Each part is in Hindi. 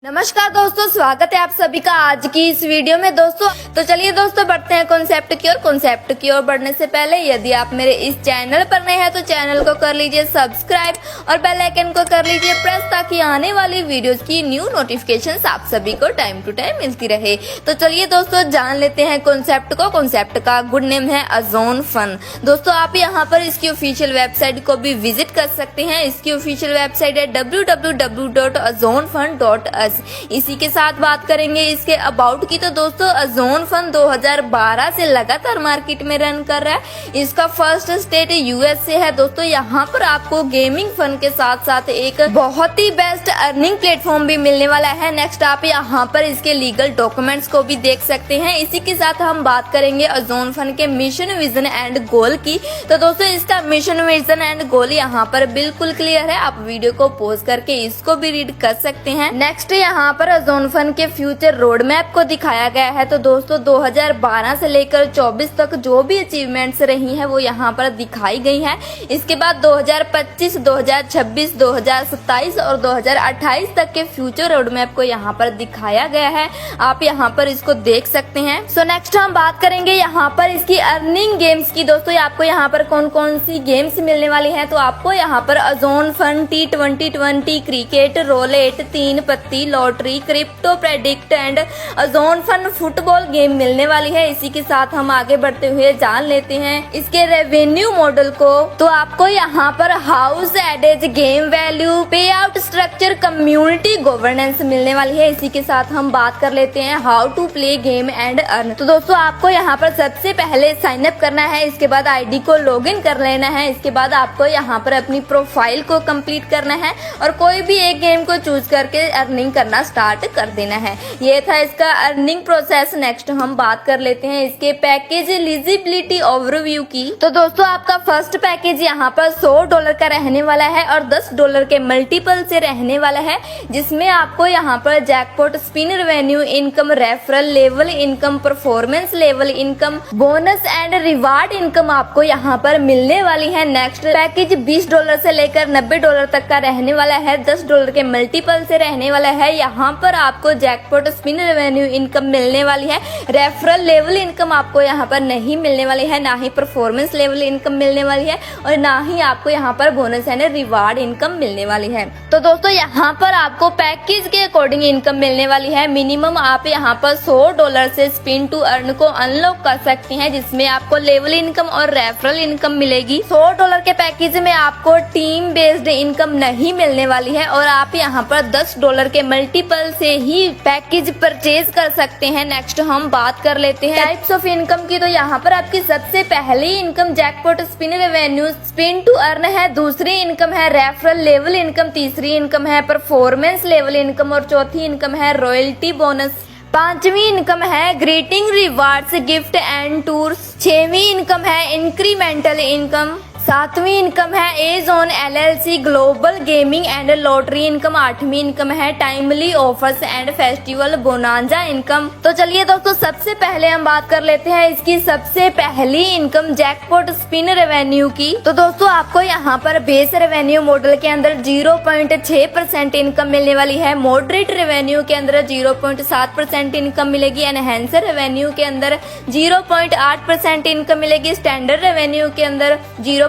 नमस्कार दोस्तों, स्वागत है आप सभी का आज की इस वीडियो में। दोस्तों तो चलिए दोस्तों बढ़ते हैं कॉन्सेप्ट की ओर। बढ़ने से पहले यदि आप मेरे इस चैनल पर नए हैं तो चैनल को कर लीजिए सब्सक्राइब और बेल आइकन को कर लीजिए प्रेस, ताकि आने वाली वीडियोस की न्यू नोटिफिकेशंस आप सभी को टाइम टू टाइम मिलती रहे। तो चलिए दोस्तों जान लेते हैं कॉन्सेप्ट का गुड नेम है अजोन फन। दोस्तों आप यहाँ पर इसकी ऑफिशियल वेबसाइट को भी विजिट कर सकते हैं। इसकी ऑफिशियल वेबसाइट है www.azonfun.us। इसी के साथ बात करेंगे इसके अबाउट की। तो दोस्तों अजोन फन 2012 से लगातार मार्केट में रन कर रहा है। इसका फर्स्ट स्टेट यूएसए है। दोस्तों यहाँ पर आपको गेमिंग फन के साथ साथ एक बहुत ही बेस्ट अर्निंग प्लेटफॉर्म भी मिलने वाला है। नेक्स्ट आप यहाँ पर इसके लीगल डॉक्यूमेंट्स को भी देख सकते हैं। इसी के साथ हम बात करेंगे अजोन फन के मिशन, विजन एंड गोल की। तो दोस्तों इसका मिशन, विजन एंड गोल यहाँ पर बिल्कुल क्लियर है। आप वीडियो को पॉज करके इसको भी रीड कर सकते हैं। नेक्स्ट यहाँ पर अजोन फन के फ्यूचर रोड मैप को दिखाया गया है। तो दोस्तों 2012 से लेकर 24 तक जो भी अचीवमेंट्स रही हैं वो यहाँ पर दिखाई गई हैं। इसके बाद 2025, 2026, 2027 और 2028 तक के फ्यूचर रोड मैप को यहाँ पर दिखाया गया है। आप यहाँ पर इसको देख सकते हैं। सो नेक्स्ट हम बात करेंगे यहाँ पर इसकी अर्निंग गेम्स की। दोस्तों आपको यहाँ पर कौन कौन सी गेम्स मिलने वाली हैं। तो आपको यहाँ पर अजोन फन T2020 क्रिकेट, रोलेट, 3 पत्ती, lottery, crypto predict and Azone fun football game मिलने वाली है। इसी के साथ हम आगे बढ़ते हुए जान लेते हैं इसके रेवेन्यू मॉडल को। तो आपको यहाँ पर हाउस एडेज, गेम वैल्यू, पे आउट स्ट्रक्चर, कम्युनिटी गवर्नेंस मिलने वाली है। इसी के साथ हम बात कर लेते हैं how to play game and earn. तो दोस्तों आपको यहाँ पर सबसे पहले साइन अप करना है। इसके बाद आईडी को लॉगिन कर लेना है। इसके बाद आपको यहाँ पर अपनी प्रोफाइल को कंप्लीट करना है और कोई भी एक गेम को चूज करके अर्निंग करना स्टार्ट कर देना है। ये था इसका अर्निंग प्रोसेस। नेक्स्ट हम बात कर लेते हैं इसके पैकेज एलिजिबिलिटी ओवरव्यू की। तो दोस्तों आपका फर्स्ट पैकेज यहाँ पर $100 का रहने वाला है और $10 के मल्टीपल से रहने वाला है, जिसमें आपको यहाँ पर jackpot, spin revenue income, referral level income, performance level income, bonus and reward income आपको यहाँ पर मिलने वाली है। नेक्स्ट पैकेज $20 से लेकर $90 तक का रहने वाला है। $10 के मल्टीपल से रहने वाला है। यहाँ पर आपको जैकपॉट, स्पिन रेवेन्यू इनकम मिलने वाली है। रेफरल लेवल इनकम आपको यहाँ पर नहीं मिलने वाली है, ना ही परफॉर्मेंस लेवल इनकम मिलने वाली है और ना ही आपको यहाँ पर बोनस एंड रिवार्ड इनकम मिलने वाली है। तो दोस्तों यहाँ पर आपको पैकेज के अकॉर्डिंग इनकम मिलने वाली है। मिनिमम आप यहाँ पर $100 से स्पिन टू अर्न को अनलॉक कर सकते हैं, जिसमें आपको लेवल इनकम और रेफरल इनकम मिलेगी। $100 के पैकेज में आपको टीम बेस्ड इनकम नहीं मिलने वाली है और आप यहाँ पर $10 के मल्टीपल से ही पैकेज परचेज कर सकते हैं। नेक्स्ट हम बात कर लेते हैं टाइप्स ऑफ इनकम की। तो यहाँ पर आपकी सबसे पहली income jackpot, spin revenue, spin to earn है। दूसरी इनकम है रेफरल लेवल इनकम। तीसरी इनकम है परफॉर्मेंस लेवल इनकम और चौथी इनकम है रॉयल्टी बोनस। पांचवी इनकम है greeting rewards, gift and tours. छठवीं इनकम है इंक्रीमेंटल इनकम। सातवीं इनकम है एजोन LLC global gaming and lottery income. आठवीं इनकम है timely offers and festival bonanza income. तो चलिए दोस्तों सबसे पहले हम बात कर लेते हैं इसकी सबसे पहली इनकम जैकपॉट स्पिन रेवेन्यू की। तो दोस्तों आपको यहाँ पर बेस रेवेन्यू मॉडल के अंदर 0.6% इनकम मिलने वाली है। मॉडरेट रेवेन्यू के अंदर 0.7% इनकम मिलेगी। एनहेंसर रेवेन्यू के अंदर 0.8% इनकम मिलेगी। स्टैंडर्ड रेवेन्यू के अंदर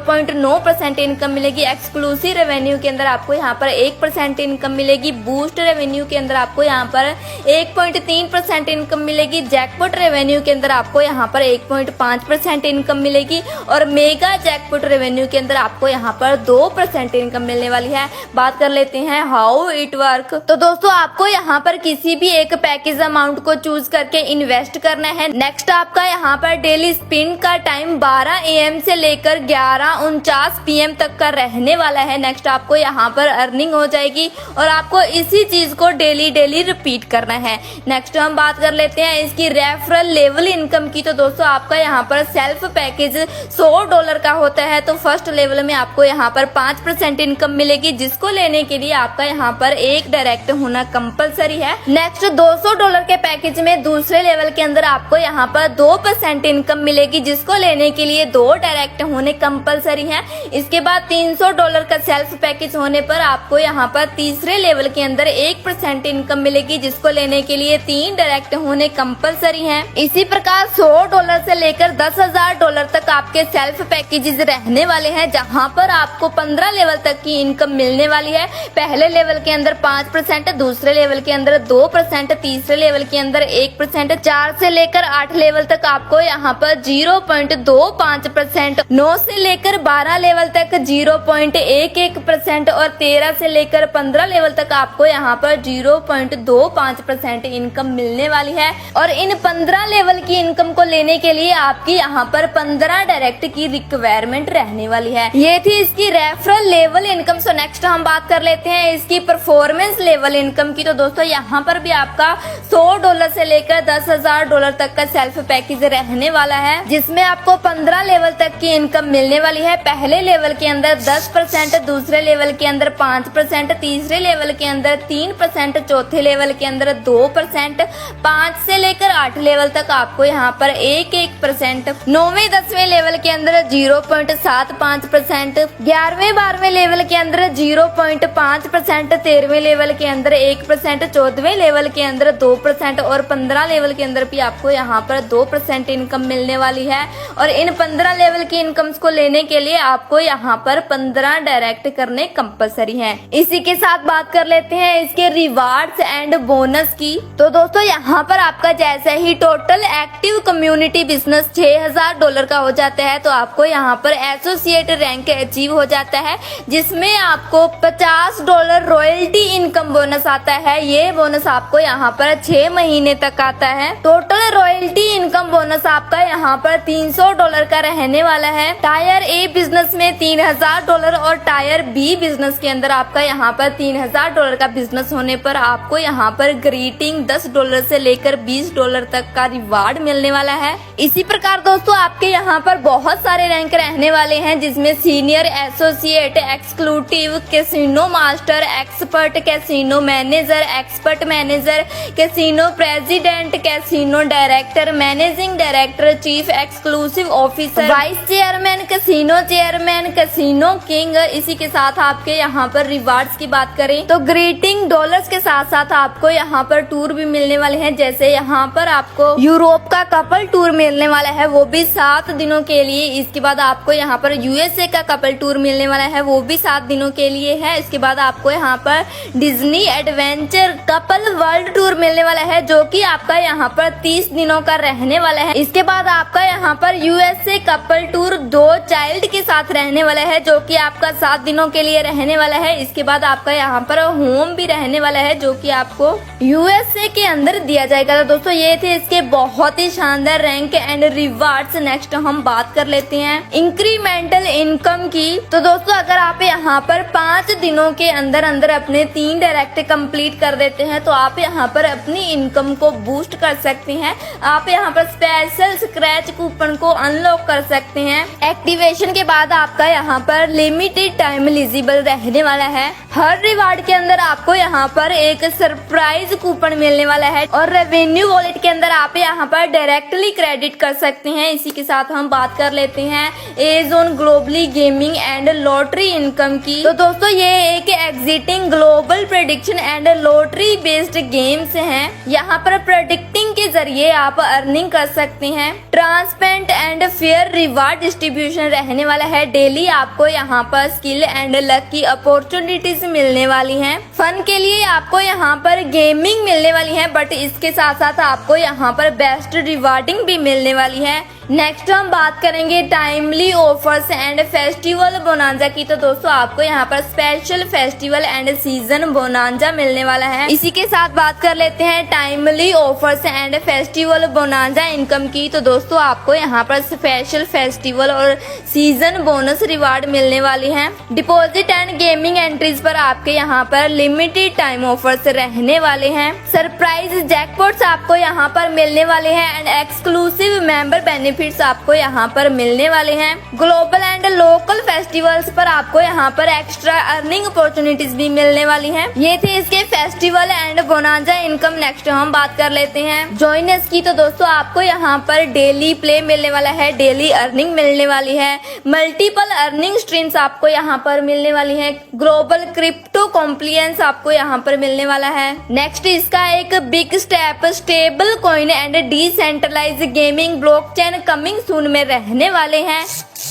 0.9% इनकम मिलेगी। एक्सक्लूसिव रेवेन्यू के अंदर आपको यहाँ पर 1% इनकम मिलेगी। बूस्ट रेवेन्यू के अंदर आपको यहाँ पर 1.3% इनकम मिलेगी। जैकपॉट रेवेन्यू के अंदर आपको यहाँ पर 1.5% इनकम मिलेगी और मेगा जैकपॉट रेवेन्यू के अंदर आपको यहाँ पर 2% इनकम मिलने वाली है। बात कर लेते हैं हाउ इट वर्क। तो दोस्तों आपको यहाँ पर किसी भी एक पैकेज अमाउंट को चूज करके इन्वेस्ट करना है। नेक्स्ट आपका यहाँ पर डेली स्पिन का टाइम 12 AM से लेकर 11:49 PM तक का रहने वाला है। नेक्स्ट आपको यहाँ पर अर्निंग हो जाएगी और आपको इसी चीज को डेली रिपीट करना है। नेक्स्ट हम बात कर लेते हैं इसकी रेफरल लेवल इनकम की। तो दोस्तों आपका यहाँ पर सेल्फ पैकेज $100 का होता है, तो फर्स्ट लेवल में आपको यहाँ पर 5% इनकम मिलेगी, जिसको लेने के लिए आपका यहाँ पर एक डायरेक्ट होना कंपलसरी है। नेक्स्ट $200 के पैकेज में दूसरे लेवल के अंदर आपको यहाँ पर 2% इनकम मिलेगी, जिसको लेने के लिए 2 डायरेक्ट होने कंपलसरी है। इसके बाद $300 का सेल्फ पैकेज होने पर आपको यहाँ पर तीसरे लेवल के अंदर 1% इनकम मिलेगी, जिसको लेने के लिए 3 डायरेक्ट होने कंपलसरी हैं। इसी प्रकार $100 से लेकर $10,000 तक आपके सेल्फ पैकेजेस रहने वाले हैं, जहां पर आपको 15 लेवल तक की इनकम मिलने वाली है। पहले लेवल के अंदर 5%, दूसरे लेवल के अंदर 2%, तीसरे लेवल के अंदर 1%, 4 से लेकर 8 लेवल तक आपको यहाँ पर 0.25%, 9 से लेकर 12 लेवल तक 0.11% और 13 से लेकर 15 लेवल तक आपको यहाँ पर 0.25% इनकम मिलने वाली है। और इन 15 लेवल की इनकम को लेने के लिए आपकी यहाँ पर 15 डायरेक्ट की रिक्वायरमेंट रहने वाली है। ये थी इसकी रेफरल लेवल इनकम। सो नेक्स्ट हम बात कर लेते हैं इसकी परफॉर्मेंस लेवल इनकम की। तो दोस्तों यहाँ पर भी आपका $100 से लेकर $10,000 तक का सेल्फ पैकेज रहने वाला है, जिसमें आपको 15 लेवल तक की इनकम मिलने वाली है। पहले लेवल के अंदर 10%, दूसरे लेवल के अंदर 5%, तीसरे लेवल के अंदर 3%, चौथे लेवल के अंदर 2%, 5 से लेकर 8 लेवल तक आपको यहाँ पर 1%, 9वें 10वें लेवल के अंदर 0.75%, 11वें 12वें लेवल के अंदर 0.5%, 13वें लेवल के अंदर 1%, 14वें लेवल के अंदर 2% और 15 लेवल के अंदर भी आपको यहाँ पर 2% इनकम मिलने वाली है। और इन 15 लेवल की इनकम्स को लेने के लिए आपको यहाँ पर 15 डायरेक्ट करने कंपलसरी हैं। इसी के साथ बात कर लेते हैं इसके रिवार्ड्स एंड बोनस की। तो दोस्तों यहाँ पर आपका जैसे ही टोटल एक्टिव कम्युनिटी बिजनेस $6,000 का हो जाता है, तो आपको यहाँ पर एसोसिएट रैंक अचीव हो जाता है, जिसमें आपको $50 रॉयल्टी इनकम बोनस आता है। ये बोनस आपको यहाँ पर 6 महीने तक आता है। टोटल रॉयल्टी इनकम बोनस आपका यहाँ पर $300 का रहने वाला है। टायर ए बिजनेस में $3,000 और टायर बी बिजनेस के अंदर आपका यहाँ पर $3,000 का बिजनेस होने पर आपको यहाँ पर ग्रीटिंग $10 से लेकर $20 तक का रिवार्ड मिलने वाला है। इसी प्रकार दोस्तों आपके यहाँ पर बहुत सारे रैंक रहने वाले हैं, जिसमें senior associate, exclusive, casino master, expert casino manager, expert manager, casino president, casino director, managing director, chief exclusive officer, vice chairman, casino chairman, casino king. इसी के साथ आपके यहाँ पर रिवार्ड्स की बात करें तो ग्रीटिंग डॉलर्स के साथ साथ आपको यहाँ पर टूर भी मिलने वाले हैं। जैसे यहाँ पर आपको यूरोप का कपल टूर मिलने वाला है, वो भी 7 दिनों के लिए। इसके बाद आपको यहाँ पर यूएसए का कपल टूर मिलने वाला है, वो भी 7 दिनों के लिए है। इसके बाद आपको यहाँ पर Disney adventure couple world tour मिलने वाला है, जो कि आपका यहाँ पर 30 दिनों का रहने वाला है। इसके बाद आपका यहाँ पर यूएसए कपल टूर 2 चाइल्ड के साथ रहने वाला है, जो कि आपका 7 दिनों के लिए रहने वाला है। इसके बाद आपका यहाँ पर होम भी रहने वाला है, जो कि आपको यूएसए के अंदर दिया जाएगा। तो दोस्तों ये थे इसके बहुत ही शानदार रैंक एंड रिवार्ड्स। नेक्स्ट हम बात कर लेते हैं इंक्रीमेंटल इनकम की। तो दोस्तों अगर आप यहाँ पर 5 दिनों के अंदर अंदर अपने 3 डायरेक्ट कंप्लीट कर देते हैं, तो आप यहाँ पर अपनी इनकम को बूस्ट कर सकते हैं। आप यहाँ पर स्पेशल स्क्रैच कूपन को अनलॉक कर सकते हैं। एक्टिवेशन के बाद आपका यहाँ पर लिमिटेड टाइम एलिजिबल रहने वाला है। हर रिवार्ड के अंदर आपको यहाँ पर एक सरप्राइज कूपन मिलने वाला है और रेवेन्यू वॉलेट के अंदर आप यहाँ पर डायरेक्टली क्रेडिट कर सकते हैं। इसी के साथ हम बात कर लेते हैं Azone globally gaming and lottery income की। तो दोस्तों ये एक exciting global prediction and lottery based games हैं। यहाँ पर प्रेडिक्टिंग के जरिए आप अर्निंग कर सकते हैं। Transparent and fair reward distribution रहने वाला है। डेली आपको यहाँ पर स्किल एंड लक की अपॉर्चुनिटीज मिलने वाली हैं। फन के लिए आपको यहाँ पर गेमिंग मिलने वाली है, बट इसके साथ साथ आपको यहाँ पर बेस्ट रिवार्डिंग भी मिलने वाली है। नेक्स्ट हम बात करेंगे timely offers and festival bonanza की। तो दोस्तों आपको यहाँ पर special festival and season bonanza मिलने वाला है। इसी के साथ बात कर लेते हैं timely offers and festival bonanza income की। तो दोस्तों आपको यहाँ पर स्पेशल फेस्टिवल और सीजन बोनस रिवार्ड मिलने वाली है। डिपॉजिट एंड गेमिंग एंट्रीज पर आपके यहाँ पर लिमिटेड टाइम ऑफर्स रहने वाले हैं। हैं। सरप्राइज जैकपॉट्स आपको यहाँ पर मिलने वाले हैं एंड एक्सक्लूसिव मेंबर बेनिफिट्स आपको यहाँ पर मिलने वाले हैं। ग्लोबल एंड लोकल फेस्टिवल्स पर आपको यहाँ पर एक्स्ट्रा अर्निंग अपॉर्चुनिटीज भी मिलने वाली हैं। ये थे इसके festival and bonanza income. Next हम बात कर लेते हैं जॉइनर्स की। तो दोस्तों आपको यहाँ पर डेली प्ले मिलने वाला है, डेली अर्निंग मिलने वाली है, मल्टीपल अर्निंग स्ट्रीम्स आपको यहाँ पर मिलने वाली है, ग्लोबल क्रिप्टो कॉम्प्लियंस आपको यहाँ पर मिलने वाला है। नेक्स्ट इसका एक big step stable coin and decentralize gaming blockchain coming soon में रहने वाले हैं।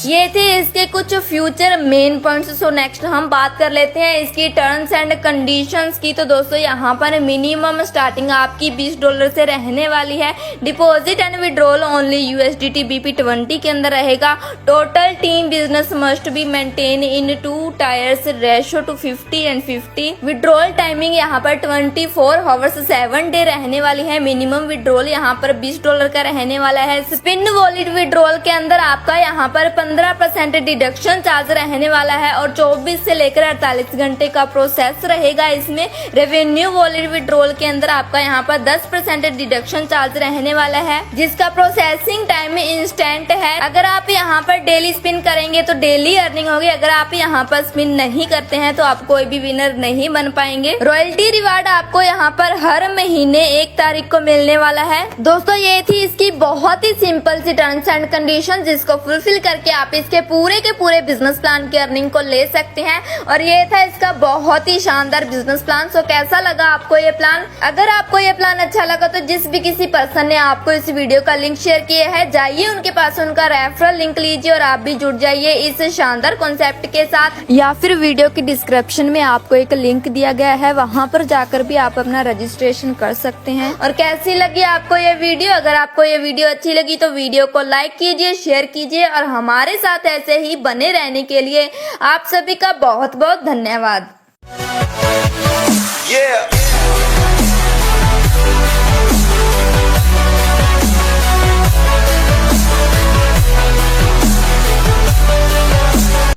ये थे इसके कुछ future main points. So next हम बात कर लेते हैं इसकी टर्म्स एंड कंडीशंस की। तो दोस्तों यहाँ पर मिनिमम स्टार्टिंग आपकी $20 से रहने वाली है। Deposit and withdrawal only USDT BP20 के अंदर रहेगा। Total team business must be maintain in 2 tyres ratio two 50 and 50। Withdrawal timing यहाँ पर 24 आवर्स 7 डे रहने वाली है। मिनिमम विड्रॉल यहाँ पर $20 का रहने वाला है। स्पिन वॉलेट विड्रॉल के अंदर आपका यहाँ पर 15% डिडक्शन चार्ज रहने वाला है और 24 से लेकर 48 घंटे का प्रोसेस रहेगा इसमें। रेवेन्यू वॉलेट विड्रॉल के अंदर आपका यहाँ पर 10% डिडक्शन चार्ज रहने वाला है जिसका प्रोसेसिंग टाइम इंस्टेंट है। अगर आप यहाँ पर डेली स्पिन करेंगे तो डेली अर्निंग होगी। अगर आप यहाँ पर स्पिन नहीं करते हैं तो आप कोई भी विनर नहीं बन पाएंगे। रॉयल्टी रिवार्ड आपको यहाँ पर हर महीने 1 तारीख को मिलने वाला है। दोस्तों ये थी इसकी बहुत ही सिंपल सी टर्म्स एंड कंडीशन जिसको फुलफिल करके आप इसके पूरे के पूरे बिजनेस प्लान की अर्निंग को ले सकते हैं। और ये था इसका बहुत ही शानदार बिजनेस प्लान। सो कैसा लगा आपको ये प्लान? अगर आपको ये प्लान अच्छा लगा तो जिस भी किसी पर्सन ने आपको इस वीडियो का लिंक शेयर किया है जाइए उनके पास उनका रेफरल लिंक लीजिए और आप भी जुड़ जाइए इस शानदार कॉन्सेप्ट के साथ। या फिर वीडियो की डिस्क्रिप्शन में आपको एक लिंक दिया गया है, वहाँ पर जाकर भी आप अपना रजिस्ट्रेशन कर सकते हैं। और कैसी लगी आपको ये वीडियो? अगर आपको ये वीडियो अच्छी लगी तो वीडियो को लाइक कीजिए, शेयर कीजिए और हमारे साथ ऐसे ही बने रहने के लिए आप सभी का बहुत बहुत धन्यवाद।